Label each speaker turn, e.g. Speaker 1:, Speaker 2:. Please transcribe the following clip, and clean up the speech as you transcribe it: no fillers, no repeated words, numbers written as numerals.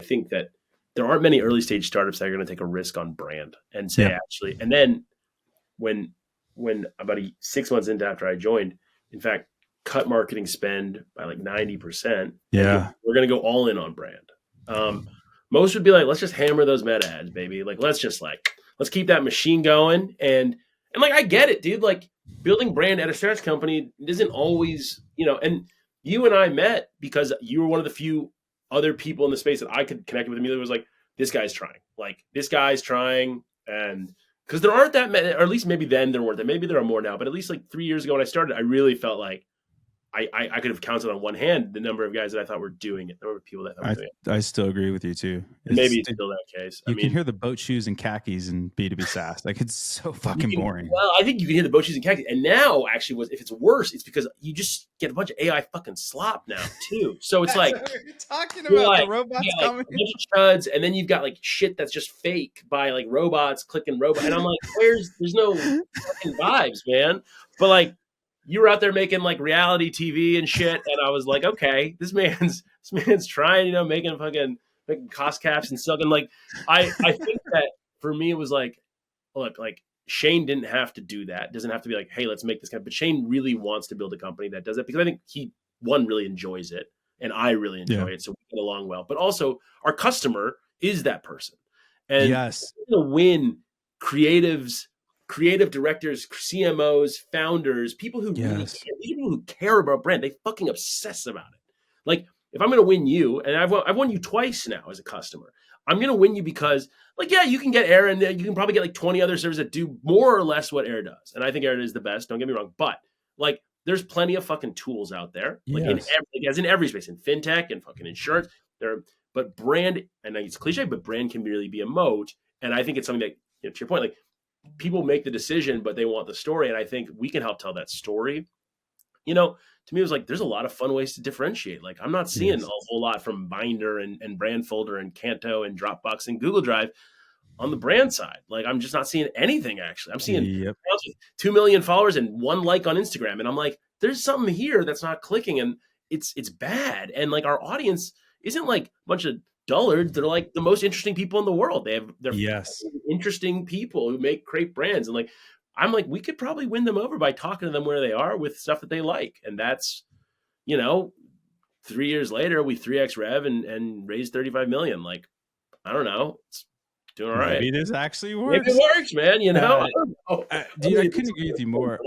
Speaker 1: think that there aren't many early stage startups that are going to take a risk on brand and say actually, and then when about 6 months into after I joined, in fact, cut marketing spend by like 90%.
Speaker 2: Yeah.
Speaker 1: We're going to go all in on brand. Most would be like, let's just hammer those meta ads, baby. Like, let's keep that machine going. And like, I get it, dude. Like building brand at a startup company isn't always, and you and I met because you were one of the few other people in the space that I could connect with immediately. Was like, this guy's trying. And because there aren't that many, or at least maybe then there weren't that. Maybe there are more now, but at least like 3 years ago when I started, I really felt like I could have counted on one hand the number of guys that I thought were doing it, the number of people that were doing it.
Speaker 2: I still agree with you too.
Speaker 1: Maybe it's still that case.
Speaker 2: You can hear the boat shoes and khakis in B2B SaaS. Like it's so fucking boring.
Speaker 1: Well, I think you can hear the boat shoes and khakis. And now actually if it's worse, it's because you just get a bunch of AI fucking slop now too. So it's like
Speaker 3: what you're talking about, the robots coming.
Speaker 1: Like a bunch of chuds, and then you've got like shit that's just fake by like robots clicking robot. And I'm like, there's no fucking vibes, man. But like, you were out there making like reality TV and shit, and I was like, okay, this man's trying, making cost caps and stuff. And like, I think that for me, it was like, look, like Shane didn't have to do that. Doesn't have to be like, hey, let's make this company. But Shane really wants to build a company that does it because I think he really enjoys it, and I really enjoy it, so we get along well. But also, our customer is that person, and
Speaker 2: yes,
Speaker 1: we're gonna win creative directors, CMOs, founders, people who really care, people who care about brand. They fucking obsess about it. Like if I'm going to win you, and I've won you twice now as a customer, I'm going to win you because like, yeah, you can get Air and you can probably get like 20 other servers that do more or less what Air does. And I think Air is the best. Don't get me wrong. But like, there's plenty of fucking tools out there. Like in every space, in fintech and fucking insurance but brand, and it's cliche, but brand can really be a moat. And I think it's something that, to your point, like, people make the decision, but they want the story. And I think we can help tell that story. To me, it was like, there's a lot of fun ways to differentiate. Like I'm not seeing a whole lot from Binder and Brandfolder and Canto and Dropbox and Google Drive on the brand side. Like I'm just not seeing anything actually. I'm seeing 2 million followers and 1 like on Instagram. And I'm like, there's something here that's not clicking and it's bad. And like our audience isn't like a bunch of dullards. They're like the most interesting people in the world. They're interesting people who make great brands. And like, I'm like, we could probably win them over by talking to them where they are with stuff that they like. And that's, 3 years later, we 3x rev and raised 35 million. Like, I don't know. It's doing all right.
Speaker 2: Maybe this actually works.
Speaker 1: Maybe it works, man.
Speaker 2: Dude, I couldn't agree with you more.